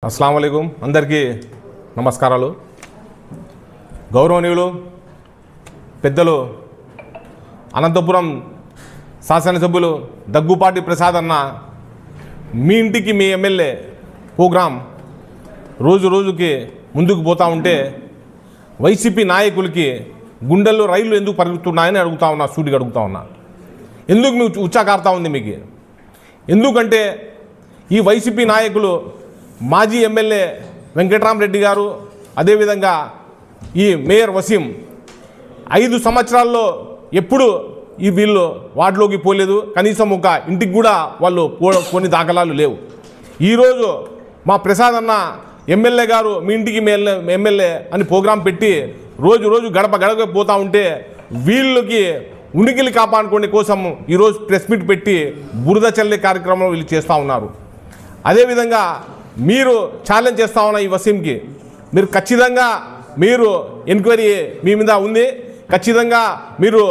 अस्सलाम वालेकुम अंदरिकी नमस्कारालु गौरवनीयुलु पेद्दलु अनंतपुरम शासनसभ्युलु दग्गुपाटी प्रसाद अन्न मी इंटिकी मी एम्मेल्ये प्रोग्राम रोजु रोजुकी मुंदुकु पोता उंटे వైసీపీ నాయకులకి గుండెల్లో రైళ్లు ఎందుకు పరిగెత్తుతున్నాయని అడుగుతా ఉన్నా, సూటిగా అడుగుతా ఉన్నా. ఎందుకు మీకు ఉచ్చాకారుతా ఉంది మీకు? ఎందుకంటే ఈ వైసీపీ నాయకులు మాజీ ఎమ్మెల్యే వెంకటరామరెడ్డి గారు, అదేవిధంగా ఈ మేయర్ వసీం 5 సంవత్సరాల్లో ఎప్పుడు ఈ వీళ్ళు వార్డులోకి పోలేదు. కనీసం ఒక ఇంటికి కూడా వాళ్ళు కొన్ని దాఖలాలు లేవు. ఈరోజు మా ప్రసాద్ అన్న ఎమ్మెల్యే గారు మీ ఇంటికి ఎమ్మెల్యే అని ప్రోగ్రాం పెట్టి రోజు రోజు గడప గడప పోతా ఉంటే వీళ్ళకి ఉనికిలు కాపాడుకోవడం కోసం ఈరోజు ప్రెస్ మీట్ పెట్టి బురద చల్లే కార్యక్రమం వీళ్ళు చేస్తూ ఉన్నారు. అదేవిధంగా మీరు ఛాలెంజ్ చేస్తూ ఉన్న ఈ వసీంకి మీరు ఖచ్చితంగా మీరు ఎంక్వైరీ మీ మీద ఉంది, ఖచ్చితంగా మీరు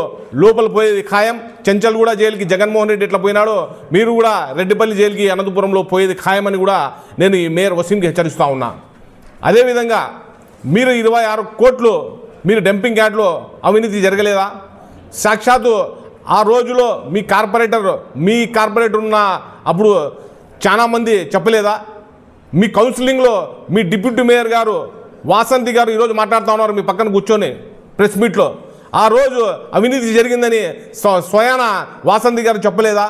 లోపల పోయేది ఖాయం. చెంచల్ కూడా జైలుకి జగన్మోహన్ రెడ్డి ఎట్లా పోయినాడో మీరు కూడా రెడ్డిపల్లి జైలుకి అనంతపురంలో పోయేది ఖాయమని కూడా నేను ఈ మేయర్ వసీంకి హెచ్చరిస్తూ ఉన్నా. అదేవిధంగా మీరు 26 కోట్లు మీరు డంపింగ్ యార్డ్లో అవినీతి జరగలేదా? సాక్షాత్తు ఆ రోజులో మీ కార్పొరేటర్ ఉన్న అప్పుడు చాలామంది చెప్పలేదా? మీ కౌన్సిలింగ్లో మీ డిప్యూటీ మేయర్ గారు వాసంతి గారు ఈరోజు మాట్లాడుతూ ఉన్నారు మీ పక్కన కూర్చొని ప్రెస్ మీట్లో. ఆ రోజు అవినీతి జరిగిందని స్వయాన వాసంతి గారు చెప్పలేదా?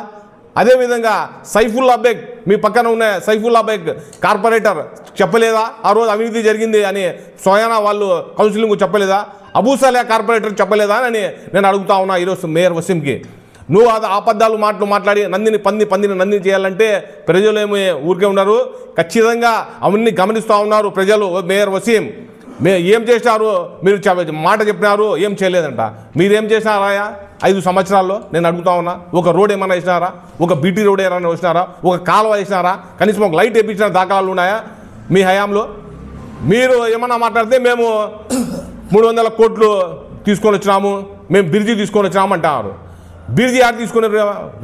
అదేవిధంగా సైఫుల్లా బేగ్ మీ పక్కన ఉన్న సైఫుల్లా బేగ్ కార్పొరేటర్ చెప్పలేదా ఆ రోజు అవినీతి జరిగింది అని? స్వయాన వాళ్ళు కౌన్సిలింగ్ చెప్పలేదా? అబూసలే కార్పొరేటర్ చెప్పలేదా అని నేను అడుగుతా ఉన్నా ఈరోజు మేయర్ వసీంకి. నువ్వు అది ఆపద్దాలు మాట్లాడి పందిని నందిని చేయాలంటే ప్రజలు ఏమి ఊరికే ఉన్నారు, ఖచ్చితంగా అవన్నీ గమనిస్తూ ఉన్నారు ప్రజలు. మేయర్ వసీం ఏం చేశారు? మీరు మాట చెప్పినారు, ఏం చేయలేదంట. మీరేం చేసినారా 5 సంవత్సరాల్లో? నేను అడుగుతా ఉన్నా. ఒక రోడ్ ఏమైనా వేసినారా? ఒక బీటీ రోడ్ ఏమైనా వేసినారా? ఒక కాలువ వేసినారా? కనీసం ఒక లైట్ వేయించిన దాఖలాలు ఉన్నాయా మీ హయాంలో? మీరు ఏమన్నా మాట్లాడితే మేము 300 కోట్లు తీసుకొని వచ్చినాము, మేము బిర్జీ తీసుకొని వచ్చినాము అంటారు. బిర్జీ యాడ్ తీసుకునే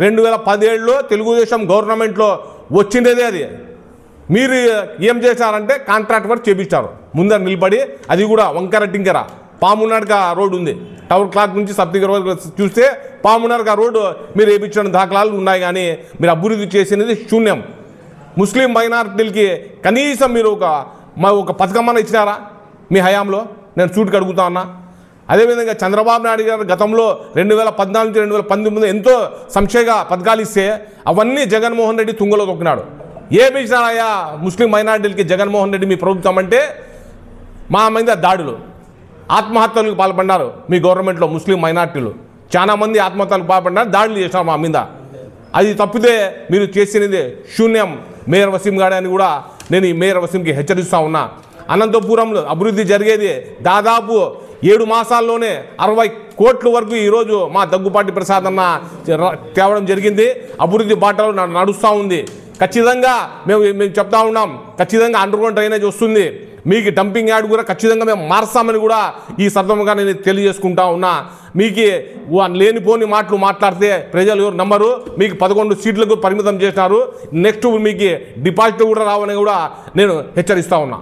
2017లో తెలుగుదేశం గవర్నమెంట్లో వచ్చిండేదే అది. మీరు ఏం చేశారంటే కాంట్రాక్ట్ వర్క్ చేపించారు ముందర నిలబడి, అది కూడా వంకర టింకర. పామునాడుగా రోడ్డు ఉంది, టవర్ క్లాక్ నుంచి సప్తిగర్ వరకు చూస్తే పామునాడుగా రోడ్డు మీరు వేయించిన దాఖలాలు ఉన్నాయి, కానీ మీరు అభివృద్ధి చేసినది శూన్యం. ముస్లిం మైనారిటీలకి కనీసం మీరు ఒక పథకం ఇచ్చినారా మీ హయాంలో? నేను సూటికి అడుగుతా ఉన్నా. అదేవిధంగా చంద్రబాబు నాయుడు గారు గతంలో 2014 నుంచి 2019 ఎంతో సంక్షేమ పథకాలు ఇస్తే అవన్నీ జగన్మోహన్ రెడ్డి తుంగలో తొక్కినాడు. ఏమి ఇచ్చినారయ్యా ముస్లిం మైనారిటీలకి జగన్మోహన్ రెడ్డి మీ ప్రభుత్వం అంటే? మా మీద దాడులు, ఆత్మహత్యలకు పాల్పడ్డారు మీ గవర్నమెంట్లో ముస్లిం మైనారిటీలు. చాలామంది ఆత్మహత్యలకు పాల్పడ్డారు, దాడులు చేసినారు మా మీద. అది తప్పితే మీరు చేసినది శూన్యం మేయర్ వసీం గారు అని కూడా నేను ఈ మేయర్ వసీంకి హెచ్చరిస్తూ ఉన్నా. అనంతపురంలో అభివృద్ధి జరిగేది దాదాపు 7 మాసాల్లోనే 60 కోట్ల వరకు ఈరోజు మా దగ్గుపాటి ప్రసాద్ అన్న తేవడం జరిగింది. అభివృద్ధి బాటలో నడుస్తూ ఉంది. ఖచ్చితంగా మేము చెప్తా ఉన్నాం, ఖచ్చితంగా అండర్గ్రౌండ్ డ్రైనేజ్ వస్తుంది. మీకు డంపింగ్ యార్డ్ కూడా ఖచ్చితంగా మేము మార్చామని కూడా ఈ సందర్భంగా నేను తెలియజేసుకుంటా ఉన్నా. మీకు లేనిపోని మాటలు మాట్లాడితే ప్రజలు ఎవరు నమ్మరు. మీకు 11 సీట్లకు పరిమితం చేసినారు. నెక్స్ట్ మీకు డిపాజిట్ కూడా రావని కూడా నేను హెచ్చరిస్తూ ఉన్నా.